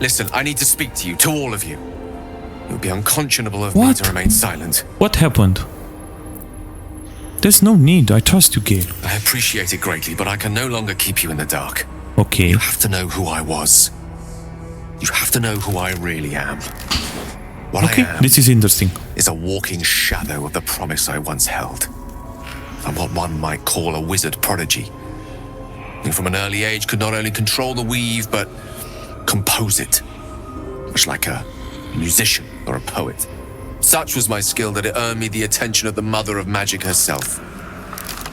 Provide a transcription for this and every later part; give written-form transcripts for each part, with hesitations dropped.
Listen, I need to speak to you, to all of you. It would be unconscionable of me to remain silent. What happened? There's no need. I trust you, Gale. I appreciate it greatly, but I can no longer keep you in the dark. Okay. You have to know who I was. You have to know who I really am. What I am this is interesting. is a walking shadow of the promise I once held. I'm what one might call a wizard prodigy, who from an early age could not only control the weave, but compose it, much like a musician or a poet. Such was my skill that it earned me the attention of the mother of magic herself,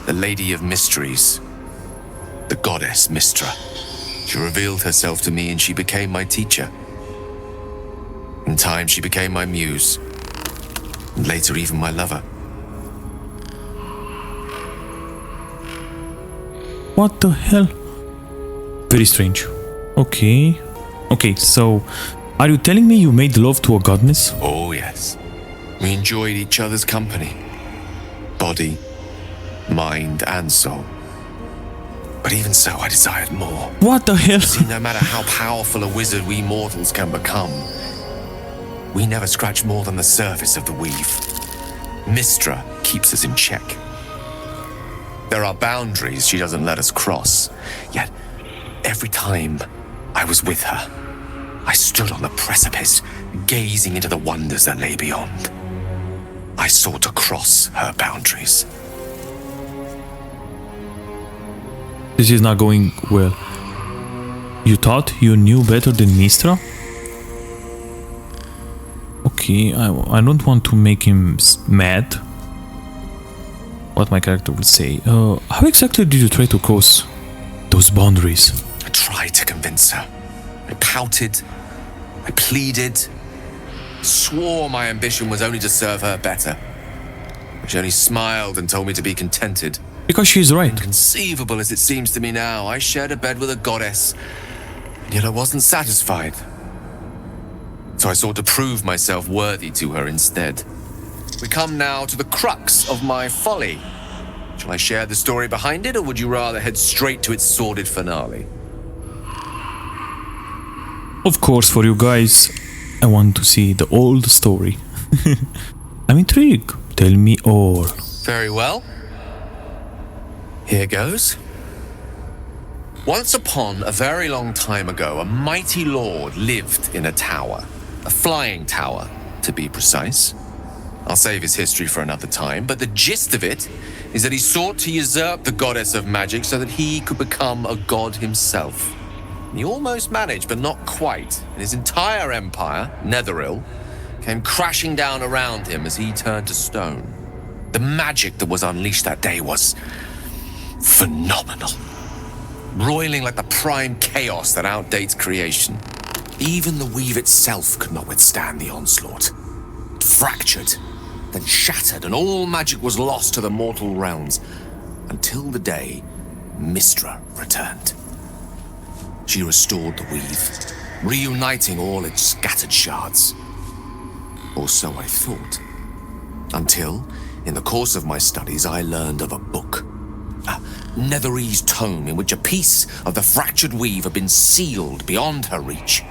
the Lady of Mysteries, the goddess Mystra. She revealed herself to me and she became my teacher. In time, she became my muse, and later even my lover. What the hell? Very strange. Okay. Okay, so are you telling me you made love to a goddess? Oh, yes. We enjoyed each other's company. Body, mind, and soul. But even so, I desired more. What the hell? See, no matter how powerful a wizard we mortals can become, we never scratch more than the surface of the weave. Mystra keeps us in check. There are boundaries she doesn't let us cross. Yet, every time I was with her, I stood on the precipice, gazing into the wonders that lay beyond. I sought to cross her boundaries. This is not going well. You thought you knew better than Mystra? Okay, I don't want to make him mad. What my character will say. How exactly did you try to cross those boundaries? I tried to convince her. I pouted. I pleaded. Swore my ambition was only to serve her better. She only smiled and told me to be contented. Because she's right. Inconceivable as it seems to me now, I shared a bed with a goddess, and yet I wasn't satisfied. So I sought to prove myself worthy to her instead. We come now to the crux of my folly. Shall I share the story behind it, or would you rather head straight to its sordid finale? Of course, for you guys, I want to see the old story. I'm intrigued. Tell me all. Very well. Here goes. Once upon a very long time ago, a mighty lord lived in a tower. A flying tower, to be precise. I'll save his history for another time, but the gist of it is that he sought to usurp the goddess of magic so that he could become a god himself. He almost managed, but not quite, and his entire empire, Netheril, came crashing down around him as he turned to stone. The magic that was unleashed that day was phenomenal, roiling like the prime chaos that outdates creation. Even the weave itself could not withstand the onslaught. It fractured, then shattered, and all magic was lost to the mortal realms, until the day Mystra returned. She restored the weave, reuniting all its scattered shards. Or so I thought. Until, in the course of my studies, I learned of a book. A Netherese tome in which a piece of the fractured weave had been sealed beyond her reach.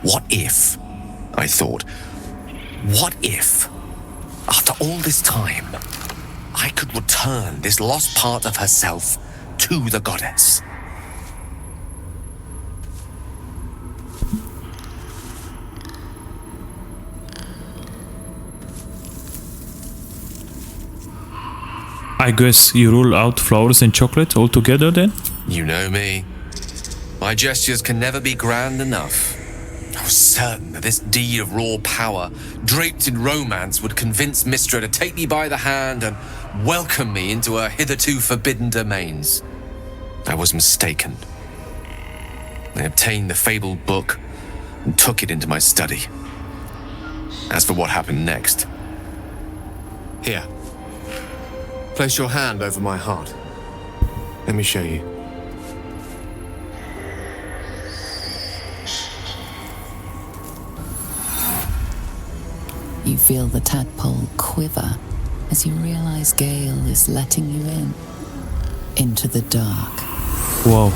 What if, I thought, what if, after all this time, I could return this lost part of herself to the goddess? I guess you rule out flowers and chocolate all together then? You know me. My gestures can never be grand enough. I was certain that this deed of raw power, draped in romance, would convince Mystra to take me by the hand and welcome me into her hitherto forbidden domains. I was mistaken. I obtained the fabled book and took it into my study. As for what happened next, here. Place your hand over my heart. Let me show you. You feel the tadpole quiver as you realize Gale is letting you in. Into the dark. Wow.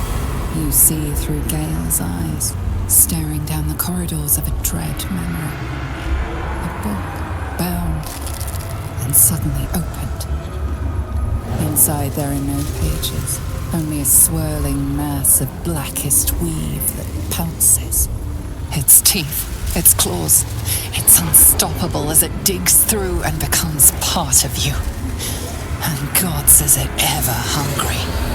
You see through Gale's eyes, staring down the corridors of a dread memory. A book bound and suddenly opened. Inside there are no pages, only a swirling mass of blackest weave that pounces. Its teeth, its claws, it's unstoppable as it digs through and becomes part of you. And gods, is it ever hungry.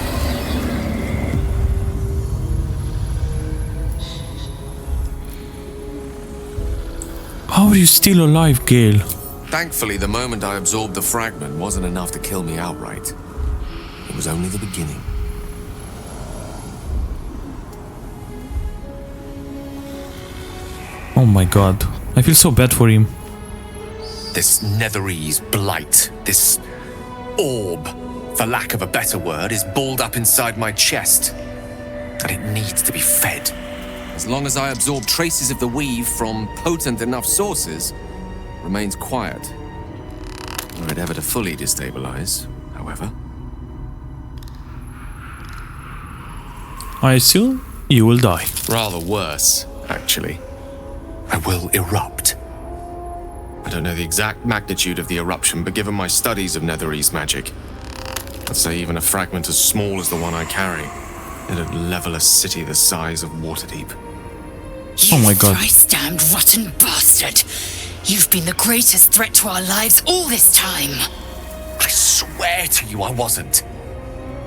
How are you still alive, Gale? Thankfully, the moment I absorbed the fragment wasn't enough to kill me outright. It was only the beginning. Oh my god. I feel so bad for him. This Netherese blight, this orb, for lack of a better word, is balled up inside my chest. And it needs to be fed. As long as I absorb traces of the weave from potent enough sources, remains quiet. Were it ever to fully destabilize, however. I assume you will die. Rather worse, actually. I will erupt. I don't know the exact magnitude of the eruption, but given my studies of Netherese magic, I'd say even a fragment as small as the one I carry, it'd level a city the size of Waterdeep. Oh my god. You thrice-damned rotten bastard! You've been the greatest threat to our lives all this time! I swear to you I wasn't.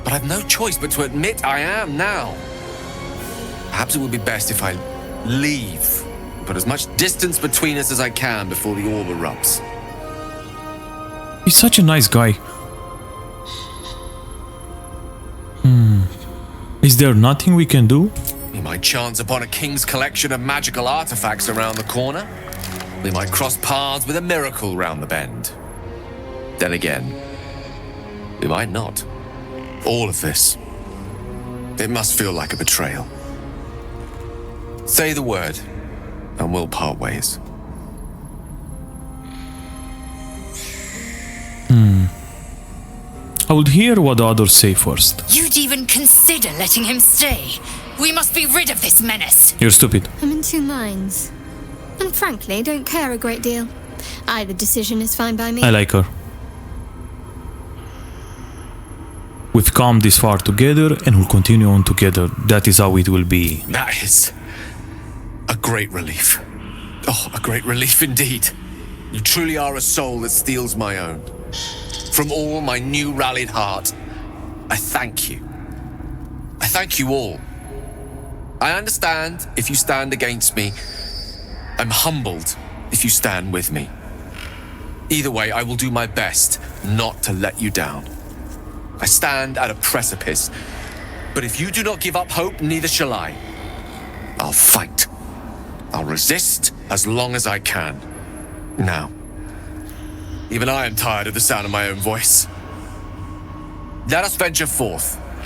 But I've no choice but to admit I am now. Perhaps it would be best if I leave. Put as much distance between us as I can before the orb erupts. He's such a nice guy. Is there nothing we can do? We might chance upon a king's collection of magical artifacts around the corner. We might cross paths with a miracle round the bend. Then again, we might not. All of this, it must feel like a betrayal. Say the word, and we'll part ways. I would hear what the others say first. You'd even consider letting him stay! We must be rid of this menace! You're stupid. I'm in two minds. And frankly, don't care a great deal. Either decision is fine by me. I like her. We've come this far together and we'll continue on together. That is how it will be. That is a great relief. Oh, a great relief indeed. You truly are a soul that steals my own. From all my new rallied heart, I thank you. I thank you all. I understand if you stand against me. I'm humbled if you stand with me. Either way, I will do my best not to let you down. I stand at a precipice, but if you do not give up hope, neither shall I. I'll fight. I'll resist as long as I can. Now, even I am tired of the sound of my own voice. Let us venture forth.